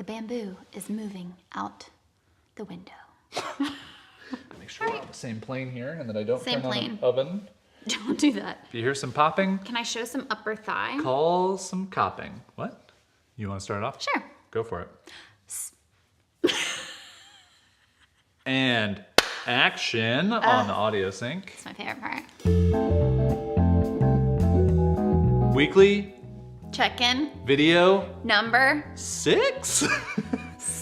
The bamboo is moving out the window. Make sure we're on the same plane here and that I don't turn on an oven. Don't do that. If you hear some popping. Can I show some upper thigh? Call some copping. What? You want to start it off? Sure. Go for it. And action on the audio sync. It's my favorite part. Weekly check-in video number 6. 6.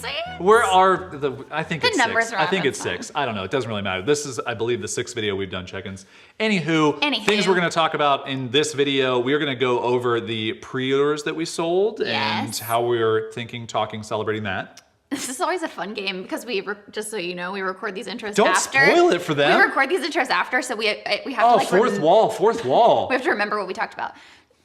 I think it's numbers 6. are I think on it's 6. I don't know. It doesn't really matter. This is, I believe, the 6th video we've done check-ins. Anywho, things we're going to talk about in this video. We're going to go over the pre-orders that we sold and how we're thinking, talking, celebrating that. This is always a fun game because just so you know, we record these intros Don't after. Don't spoil it for them. We record these intros after, so we have to like... fourth wall. We have to remember what we talked about.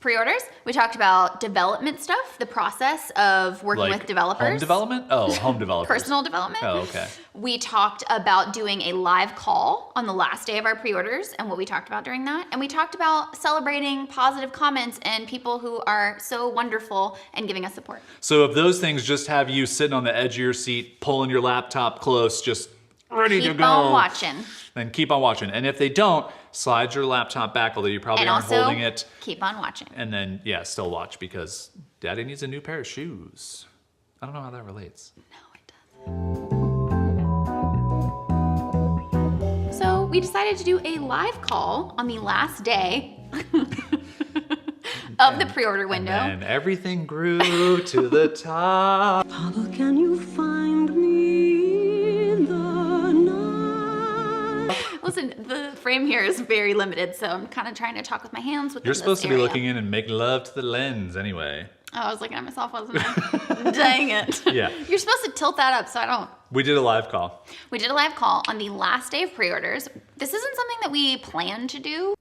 Pre-orders, we talked about development stuff, the process of working with developers. Home development? Oh, home developers. Personal development. Oh, okay. We talked about doing a live call on the last day of our pre-orders and what we talked about during that. And we talked about celebrating positive comments and people who are so wonderful and giving us support. So if those things just have you sitting on the edge of your seat, pulling your laptop close, just ready to go. Keep on watching. Then keep on watching. And if they don't, slide your laptop back, although you probably aren't holding it. Keep on watching. And then, yeah, still watch because Daddy needs a new pair of shoes. I don't know how that relates. No, it doesn't. So we decided to do a live call on the last day of the pre-order window. And everything grew to the top. Papa, can you find me in the night? Listen, the frame here is very limited, so I'm kind of trying to talk with my hands. You're supposed to be looking in and making love to the lens anyway. Oh, I was looking at myself, wasn't I? Dang it. Yeah. You're supposed to tilt that up so I don't. We did a live call. We did a live call on the last day of pre-orders. This isn't something that we planned to do.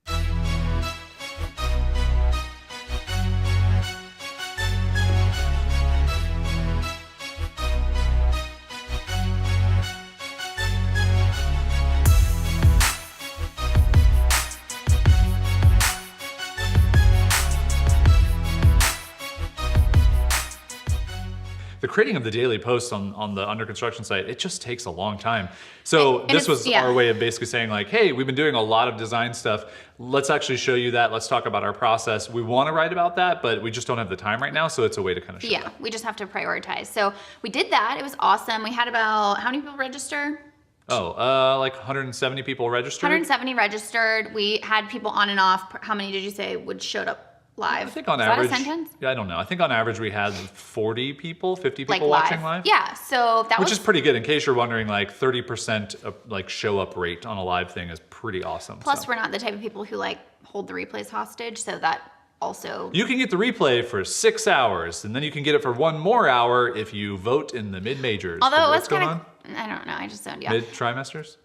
The creating of the daily posts on the under construction site, it just takes a long time. So this was our way of basically saying like, hey, we've been doing a lot of design stuff. Let's actually show you that. Let's talk about our process. We want to write about that, but we just don't have the time right now. So it's a way to kind of show that. We just have to prioritize. So we did that. It was awesome. We had about, how many people register? Like 170 people registered. 170 registered. We had people on and off. How many did you say would showed up live? I think on average. Is that a sentence? Yeah, I don't know. I think on average we had 40 people, 50 people watching live. Yeah, so that Which is pretty good. In case you're wondering, like 30% of, like show up rate on a live thing is pretty awesome. Plus, we're not the type of people who like hold the replays hostage, so that also. You can get the replay for 6 hours, and then you can get it for 1 more hour if you vote in the mid-majors. Although it was kind of, I don't know, I just zoned you out. Mid-trimesters?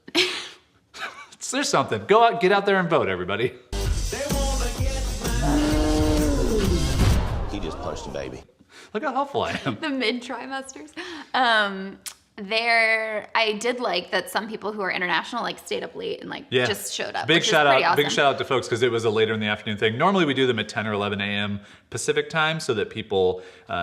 There's something. Go out, get out there and vote, everybody. He just punched a baby. Look how helpful I am. The mid-trimesters. I did like that some people who are international like stayed up late and like just showed up. Big shout out, awesome. Big shout out to folks because it was a later in the afternoon thing. Normally we do them at 10 or 11 a.m. Pacific time so that people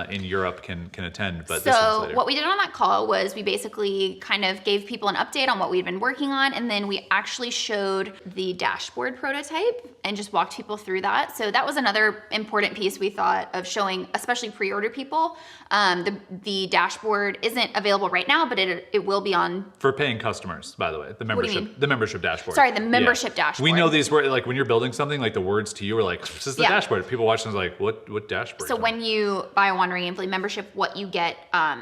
in Europe can attend. But this one's later. What we did on that call was we basically kind of gave people an update on what we'd been working on, and then we actually showed the dashboard prototype and just walked people through that. So that was another important piece we thought of showing, especially pre-order people. The dashboard isn't available right now, but it will be on for paying customers, by the way. The membership dashboard. Sorry, the membership dashboard. We know these were like when you're building something, like the words to you are like, this is the dashboard. People watching is like, what dashboard? So when you buy a Wandering Aimfully membership, what you get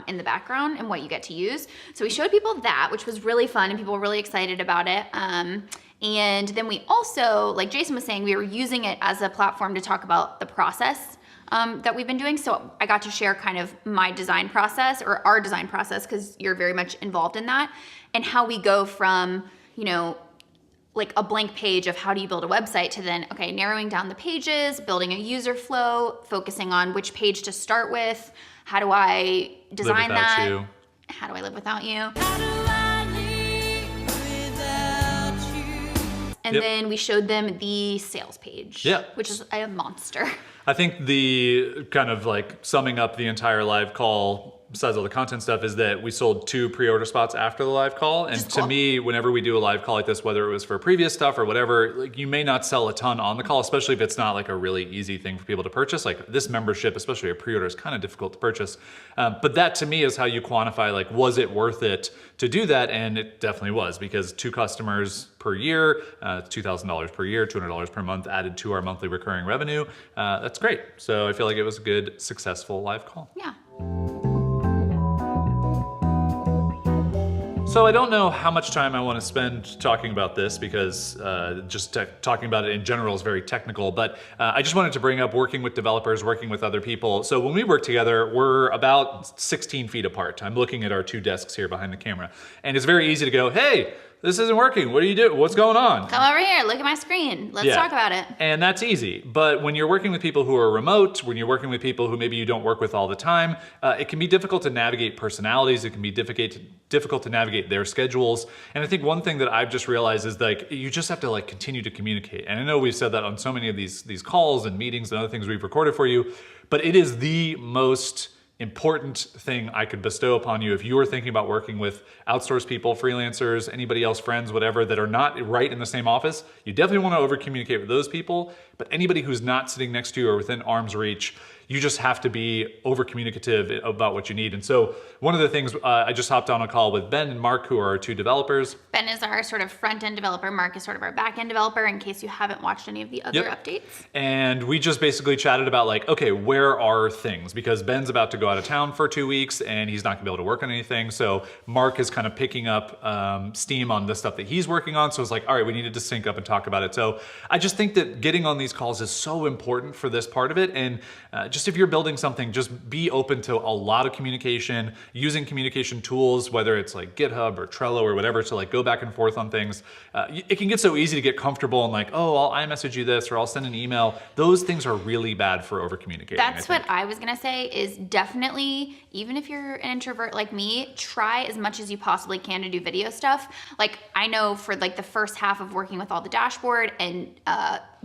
in the background and what you get to use. So we showed people that, which was really fun and people were really excited about it. And then we also, like Jason was saying, we were using it as a platform to talk about the process that we've been doing. So I got to share kind of my design process or our design process because you're very much involved in that, and how we go from, you know, like a blank page of how do you build a website to then, okay, narrowing down the pages, building a user flow, focusing on which page to start with. How do I design that? You. How do I live without you? And then we showed them the sales page, which is a monster. I think the kind of like summing up the entire live call besides all the content stuff, is that we sold 2 pre-order spots after the live call. And to me, whenever we do a live call like this, whether it was for previous stuff or whatever, like you may not sell a ton on the call, especially if it's not like a really easy thing for people to purchase. Like this membership, especially a pre-order, is kind of difficult to purchase. But that to me is how you quantify, like, was it worth it to do that? And it definitely was, because 2 customers per year, $2,000 per year, $200 per month added to our monthly recurring revenue. That's great. So I feel like it was a good, successful live call. Yeah. So I don't know how much time I want to spend talking about this, because just talking about it in general is very technical, but I just wanted to bring up working with developers, working with other people. So when we work together, we're about 16 feet apart. I'm looking at our 2 desks here behind the camera, and it's very easy to go, hey, this isn't working. What do you do? What's going on? Come over here, look at my screen. Let's talk about it. And that's easy. But when you're working with people who are remote, when you're working with people who maybe you don't work with all the time, it can be difficult to navigate personalities. It can be difficult to navigate their schedules. And I think one thing that I've just realized is, like, you just have to, like, continue to communicate. And I know we've said that on so many of these calls and meetings and other things we've recorded for you, but it is the most important thing I could bestow upon you if you are thinking about working with outsourced people, freelancers, anybody else, friends, whatever, that are not right in the same office. You definitely want to over communicate with those people, but anybody who's not sitting next to you or within arm's reach, you just have to be over communicative about what you need. And so one of the things, I just hopped on a call with Ben and Mark, who are our 2 developers. Ben is our sort of front-end developer. Mark is sort of our back-end developer, in case you haven't watched any of the other updates. And we just basically chatted about, like, okay, where are things? Because Ben's about to go out of town for 2 weeks and he's not gonna be able to work on anything. So Mark is kind of picking up steam on the stuff that he's working on. So it's like, all right, we needed to sync up and talk about it. So I just think that getting on these calls is so important for this part of it. And just if you're building something, just be open to a lot of communication, using communication tools, whether it's like GitHub or Trello or whatever, to like go back and forth on things. It can get so easy to get comfortable and like, oh, I'll iMessage you this or I'll send an email. Those things are really bad for over communicating. That's what I was gonna say, is definitely, even if you're an introvert like me, try as much as you possibly can to do video stuff. Like, I know for like the first half of working with all the dashboard and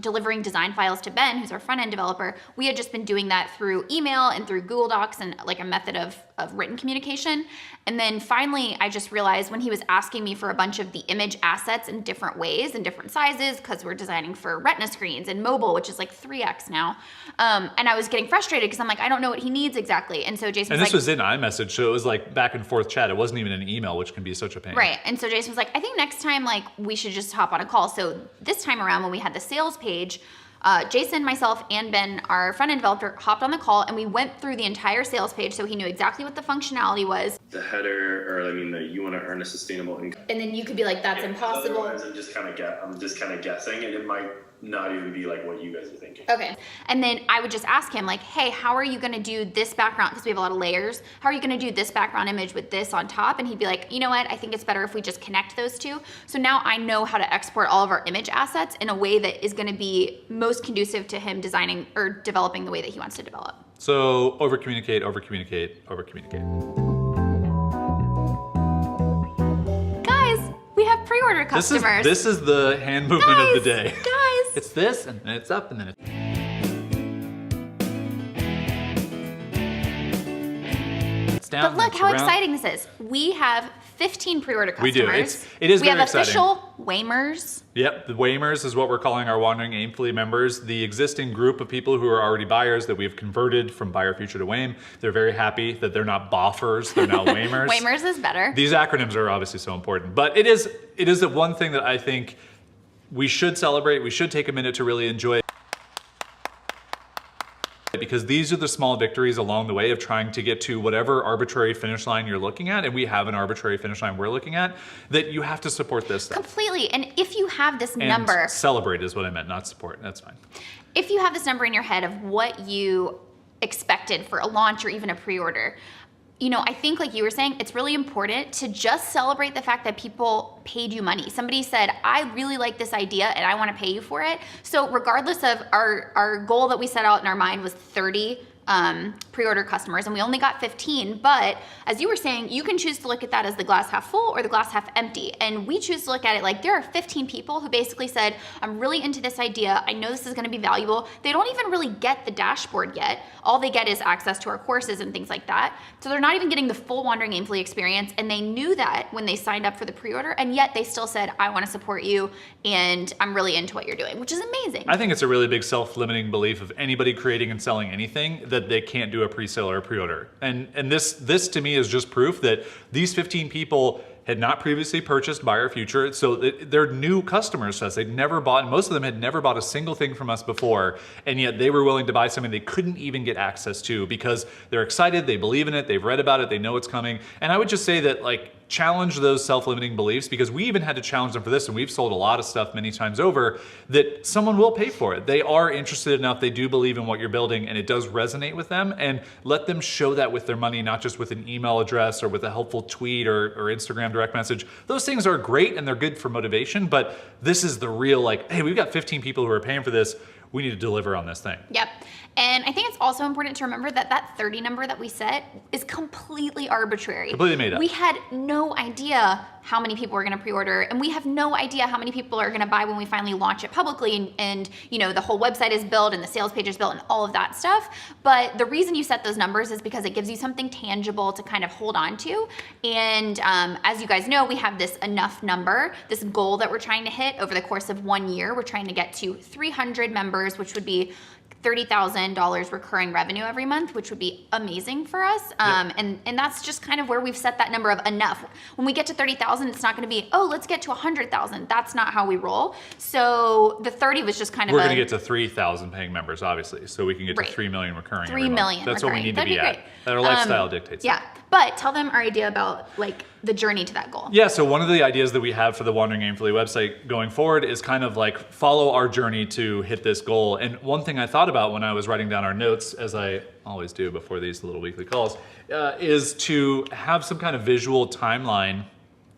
delivering design files to Ben, who's our front-end developer, we had just been doing that through email and through Google Docs and like a method of written communication. And then finally, I just realized when he was asking me for a bunch of the image assets in different ways and different sizes, because we're designing for Retina screens and mobile, which is like 3x now. And I was getting frustrated because I'm like, I don't know what he needs exactly. And so Jason was like— And this was in iMessage, so it was like back and forth chat. It wasn't even an email, which can be such a pain. Right. And so Jason was like, I think next time, like, we should just hop on a call. So this time around, when we had the sales page, Jason, myself, and Ben, our front-end developer, hopped on the call and we went through the entire sales page so he knew exactly what the functionality was. The header, or I mean, you want to earn a sustainable income. And then you could be like, that's impossible. Otherwise, I'm just kind of guessing, and it might not even be like what you guys are thinking. Okay. And then I would just ask him, like, hey, how are you going to do this background? Because we have a lot of layers. How are you going to do this background image with this on top? And he'd be like, you know what? I think it's better if we just connect those two. So now I know how to export all of our image assets in a way that is going to be most conducive to him designing or developing the way that he wants to develop. So over communicate, over communicate, over communicate. Guys, we have pre-order customers. This is the hand movement of the day. Guys. It's this, and then it's up, and then it's... It's down. But look how exciting this is. We have 15 pre-order customers. We do. It is we very have exciting. official Waymers. Yep, the Waymers is what we're calling our Wandering Aimfully members. The existing group of people who are already buyers that we've converted from buyer future to Wame, they're very happy that they're not boffers, they're now Waymers. Waymers is better. These acronyms are obviously so important, but it is the one thing that I think we should celebrate. We should take a minute to really enjoy it, because these are the small victories along the way of trying to get to whatever arbitrary finish line you're looking at, and we have an arbitrary finish line we're looking at, that you have to support this stuff. Completely. And if you have this And number— celebrate is what I meant, not support. That's fine. If you have this number in your head of what you expected for a launch or even a pre-order, you know, I think, like you were saying, it's really important to just celebrate the fact that people paid you money. Somebody said, I really like this idea and I want to pay you for it. So regardless of our goal that we set out in our mind was 30 pre-order customers, and we only got 15. But as you were saying, you can choose to look at that as the glass half full or the glass half empty. And we choose to look at it like there are 15 people who basically said, I'm really into this idea. I know this is going to be valuable. They don't even really get the dashboard yet. All they get is access to our courses and things like that. So they're not even getting the full Wandering Aimfully experience. And they knew that when they signed up for the pre-order, and yet they still said, I want to support you and I'm really into what you're doing, which is amazing. I think it's a really big self-limiting belief of anybody creating and selling anything that they can't do a pre-sale or a pre-order. And this to me is just proof that these 15 people had not previously purchased Buy Our Future. So they're new customers to us. They'd never bought, most of them had never bought a single thing from us before, and yet they were willing to buy something they couldn't even get access to because they're excited, they believe in it, they've read about it, they know it's coming. And I would just say that, like, challenge those self-limiting beliefs, because we even had to challenge them for this, and we've sold a lot of stuff many times over, that someone will pay for it. They are interested enough, they do believe in what you're building, and it does resonate with them, and let them show that with their money, not just with an email address or with a helpful tweet or Instagram direct message. Those things are great and they're good for motivation, but this is the real, like, hey, we've got 15 people who are paying for this, we need to deliver on this thing. Yep. And I think it's also important to remember that that 30 number that we set is completely arbitrary. Completely made up. We had no idea how many people were going to pre-order, and we have no idea how many people are going to buy when we finally launch it publicly, and you know, the whole website is built and the sales page is built and all of that stuff. But the reason you set those numbers is because it gives you something tangible to kind of hold on to. And as you guys know, we have this enough number, this goal that we're trying to hit over the course of 1 year. We're trying to get to 300 members, which would be $30,000 recurring revenue every month, which would be amazing for us. Yep. And that's just kind of where we've set that number of enough. When we get to 30,000, it's not going to be, oh, let's get to 100,000. That's not how we roll. So the 30 was just kind of We're going to get to 3,000 paying members, obviously, so we can get to 3 million recurring. 3 million. That's recurring. what we need That'd to be at. Great. That our lifestyle dictates. Yeah, but tell them our idea about like the journey to that goal. Yeah, so one of the ideas that we have for the Wandering Aimfully website going forward is kind of like follow our journey to hit this goal. And one thing I thought about when I was writing down our notes, as I always do before these little weekly calls, is to have some kind of visual timeline.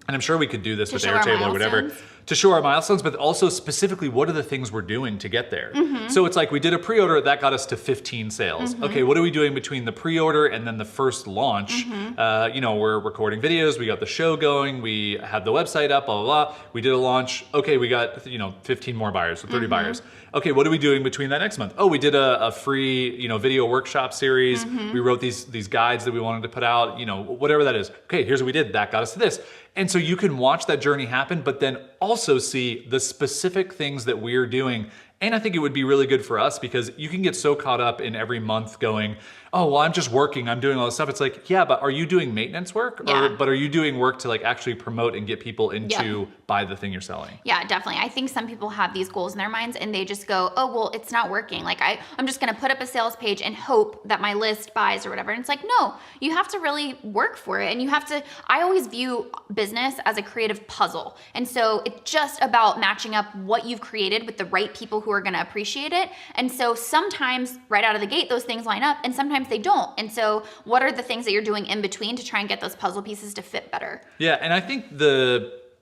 And I'm sure we could do this with Airtable or whatever, to show our milestones, but also specifically what are the things we're doing to get there. Mm-hmm. So it's like we did a pre-order, that got us to 15 sales. Mm-hmm. Okay, what are we doing between the pre-order and then the first launch? Mm-hmm. You know, we're recording videos, we got the show going, we had the website up, blah, blah, blah. We did a launch. Okay, we got, 15 more buyers, so 30 buyers. Okay, what are we doing between that next month? Oh, we did a free, video workshop series. We wrote these guides that we wanted to put out, whatever that is. Okay, here's what we did. That got us to this. And so you can watch that journey happen, but then also see the specific things that we're doing. And I think it would be really good for us because you can get so caught up in every month going, oh, well, I'm just working, I'm doing all this stuff. It's like, yeah, but are you doing maintenance work? Yeah. But are you doing work to like actually promote and get people into buy the thing you're selling? Yeah, definitely. I think some people have these goals in their minds and they just go, oh, well, it's not working. Like I'm just gonna put up a sales page and hope that my list buys or whatever. And it's like, no, you have to really work for it. And you have to, I always view business as a creative puzzle. And so it's just about matching up what you've created with the right people who are gonna appreciate it. And so sometimes right out of the gate, those things line up and sometimes they don't. And so what are the things that you're doing in between to try and get those puzzle pieces to fit better? Yeah, and I think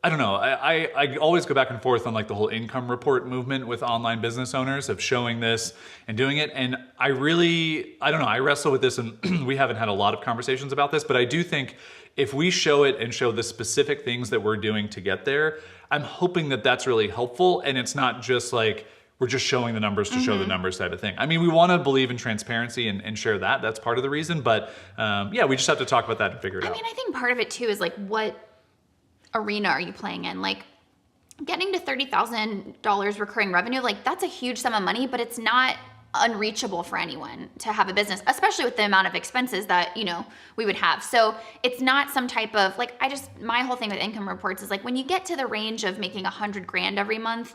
I don't know, I always go back and forth on like the whole income report movement with online business owners of showing this and doing it. And I don't know, I wrestle with this and we haven't had a lot of conversations about this, but I do think if we show it and show the specific things that we're doing to get there, I'm hoping that that's really helpful. And it's not just like, we're just showing the numbers to show the numbers type of thing. I mean, we want to believe in transparency and share that. That's part of the reason. But yeah, we just have to talk about that and figure it out. I mean, I think part of it too is like, what arena are you playing in? Like getting to $30,000 recurring revenue, like that's a huge sum of money, but it's not unreachable for anyone to have a business, especially with the amount of expenses that, we would have. So it's not some type of like, my whole thing with income reports is like, when you get to the range of making $100,000 every month,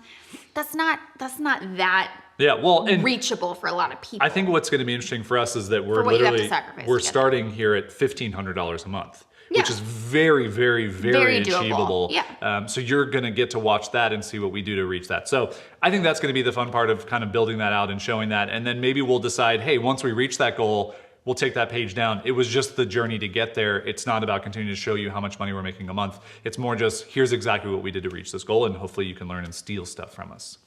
that's not that and reachable for a lot of people. I think what's going to be interesting for us is that we're starting here at $1,500 a month. Yeah. Which is very, very, very achievable. Yeah. So you're going to get to watch that and see what we do to reach that. So I think that's going to be the fun part of kind of building that out and showing that. And then maybe we'll decide, hey, once we reach that goal, we'll take that page down. It was just the journey to get there. It's not about continuing to show you how much money we're making a month. It's more just, here's exactly what we did to reach this goal. And hopefully you can learn and steal stuff from us.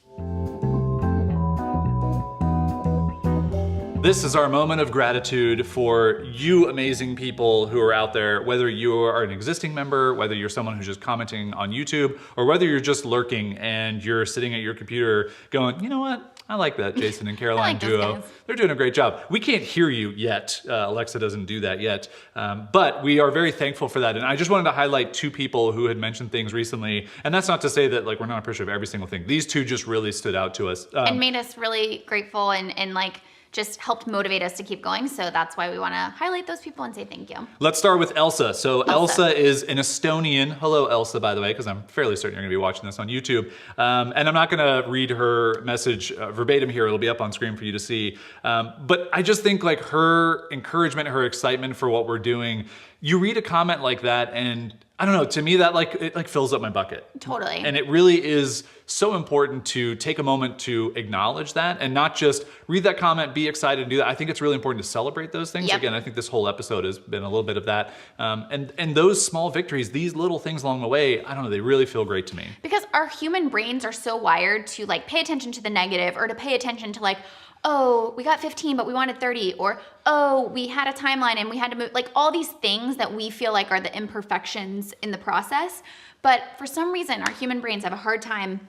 This is our moment of gratitude for you amazing people who are out there, whether you are an existing member, whether you're someone who's just commenting on YouTube, or whether you're just lurking and you're sitting at your computer going, you know what? I like that Jason and Caroline duo. They're doing a great job. We can't hear you yet. Alexa doesn't do that yet. But we are very thankful for that. And I just wanted to highlight two people who had mentioned things recently. And that's not to say that like we're not appreciative of every single thing. These two just really stood out to us. And made us really grateful and like just helped motivate us to keep going. So that's why we want to highlight those people and say thank you. Let's start with Elsa. So Elsa is an Estonian. Hello, Elsa, by the way, because I'm fairly certain you're going to be watching this on YouTube. And I'm not going to read her message verbatim here. It'll be up on screen for you to see. But I just think like her encouragement, her excitement for what we're doing, you read a comment like that and I don't know, to me that it like fills up my bucket. Totally. And it really is so important to take a moment to acknowledge that and not just read that comment, be excited and do that. I think it's really important to celebrate those things. Yep. Again, I think this whole episode has been a little bit of that. And those small victories, these little things along the way, I don't know, they really feel great to me. Because our human brains are so wired to like pay attention to the negative or to pay attention to like, oh, we got 15, but we wanted 30, or oh, we had a timeline and we had to move, like all these things that we feel like are the imperfections in the process. But for some reason, our human brains have a hard time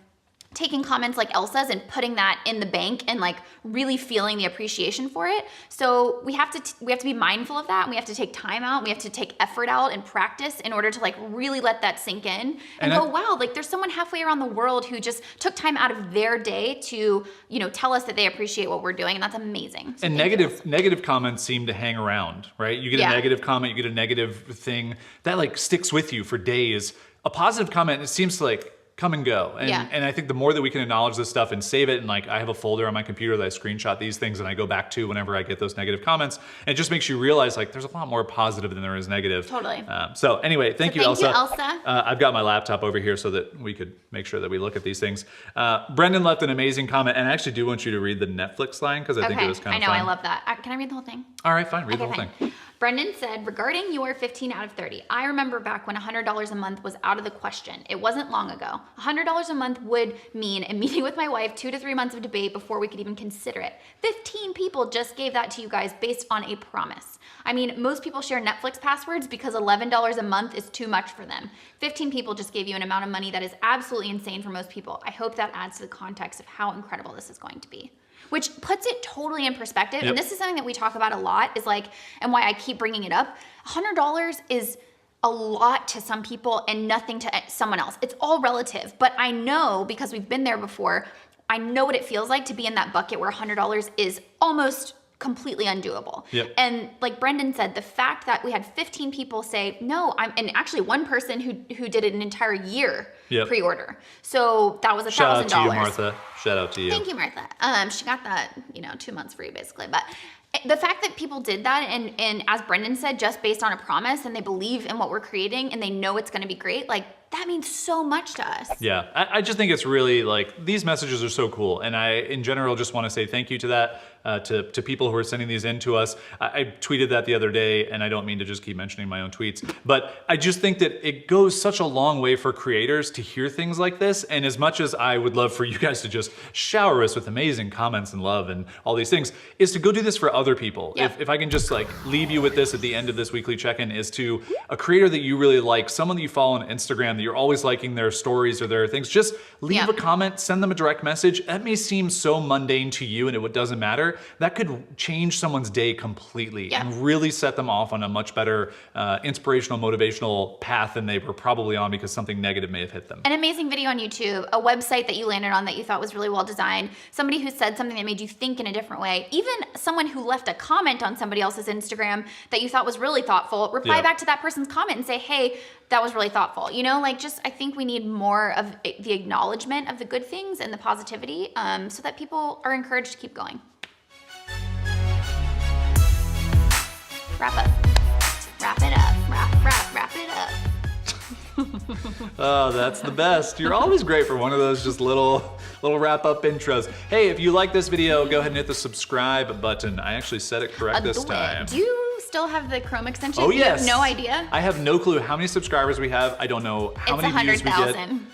taking comments like Elsa's and putting that in the bank and like really feeling the appreciation for it. So we have to be mindful of that, and we have to take time out, and we have to take effort out and practice in order to like really let that sink in and go, wow, like there's someone halfway around the world who just took time out of their day to, you know, tell us that they appreciate what we're doing, and that's amazing. So and negative comments seem to hang around, right? You get a negative comment, you get a negative thing that like sticks with you for days. A positive comment, it seems to like come and go. And I think the more that we can acknowledge this stuff and save it, and like I have a folder on my computer that I screenshot these things and I go back to whenever I get those negative comments, and it just makes you realize like there's a lot more positive than there is negative. Totally. So anyway, thank you, Elsa. Thank you, Elsa. I've got my laptop over here so that we could make sure that we look at these things. Brendan left an amazing comment, and I actually do want you to read the Netflix line because I think it was kind of fun. I know, I love that. Can I read the whole thing? All right, fine, read the whole thing. Brendan said, regarding your 15 out of 30, I remember back when $100 a month was out of the question. It wasn't long ago. $100 a month would mean a meeting with my wife, 2 to 3 months of debate before we could even consider it. 15 people just gave that to you guys based on a promise. I mean, most people share Netflix passwords because $11 a month is too much for them. 15 people just gave you an amount of money that is absolutely insane for most people. I hope that adds to the context of how incredible this is going to be. Which puts it totally in perspective. Yep. And this is something that we talk about a lot, is like, and why I keep bringing it up. $100 is a lot to some people and nothing to someone else. It's all relative. But I know, because we've been there before, I know what it feels like to be in that bucket where $100 is almost completely undoable. Yep. And like Brendan said, the fact that we had 15 people say, no, and actually one person who did an entire year pre-order. So that was $1,000. Shout out to you, Martha. Shout out to you. Thank you, Martha. She got that, 2 months free basically. But the fact that people did that, and as Brendan said, just based on a promise, and they believe in what we're creating and they know it's going to be great, like that means so much to us. Yeah, I just think it's really like, these messages are so cool. And I, in general, just want to say thank you to that, to people who are sending these in to us. I tweeted that the other day, and I don't mean to just keep mentioning my own tweets, but I just think that it goes such a long way for creators to hear things like this. And as much as I would love for you guys to just shower us with amazing comments and love and all these things, is to go do this for other people. Yeah. If I can just like leave you with this at the end of this weekly check-in, is to a creator that you really like, someone that you follow on Instagram, that you're always liking their stories or their things, just leave a comment, send them a direct message. That may seem so mundane to you and it doesn't matter. That could change someone's day completely and really set them off on a much better inspirational, motivational path than they were probably on because something negative may have hit them. An amazing video on YouTube, a website that you landed on that you thought was really well designed, somebody who said something that made you think in a different way, even someone who left a comment on somebody else's Instagram that you thought was really thoughtful, reply back to that person's comment and say, hey, that was really thoughtful. I think we need more of the acknowledgement of the good things and the positivity so that people are encouraged to keep going. Wrap up. Wrap it up. Wrap it up. Oh, that's the best. You're always great for one of those just little wrap up intros. Hey, if you like this video, go ahead and hit the subscribe button. I actually said it correct this time. Do you still have the Chrome extension? Oh, yes. You have no idea? I have no clue how many subscribers we have. I don't know how many views we get. It's 100,000.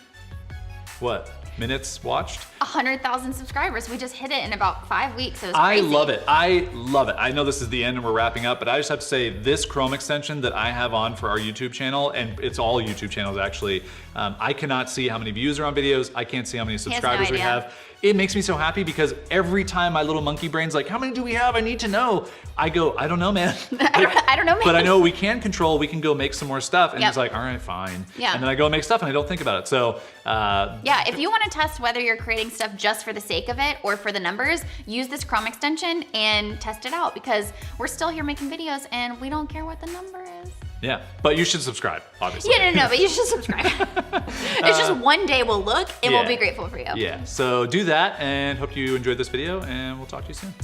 What? minutes watched. 100,000 subscribers. We just hit it in about 5 weeks. It was crazy. I love it. I love it. I know this is the end and we're wrapping up, but I just have to say this Chrome extension that I have on for our YouTube channel, and it's all YouTube channels actually, I cannot see how many views are on videos. I can't see how many subscribers we have. It makes me so happy because every time my little monkey brain's like, how many do we have? I need to know. I go, I don't know, man. I don't know, man. But I know we can control, we can go make some more stuff. And Yep. it's like, all right, fine. Yeah. And then I go make stuff and I don't think about it. So, yeah, if you want to test whether you're creating stuff just for the sake of it or for the numbers, use this Chrome extension and test it out, because we're still here making videos and we don't care what the number is. yeah, but you should subscribe, obviously. Yeah, no, but you should subscribe. It's just one day we'll look and we'll be grateful for you. Yeah, so do that and hope you enjoyed this video and we'll talk to you soon.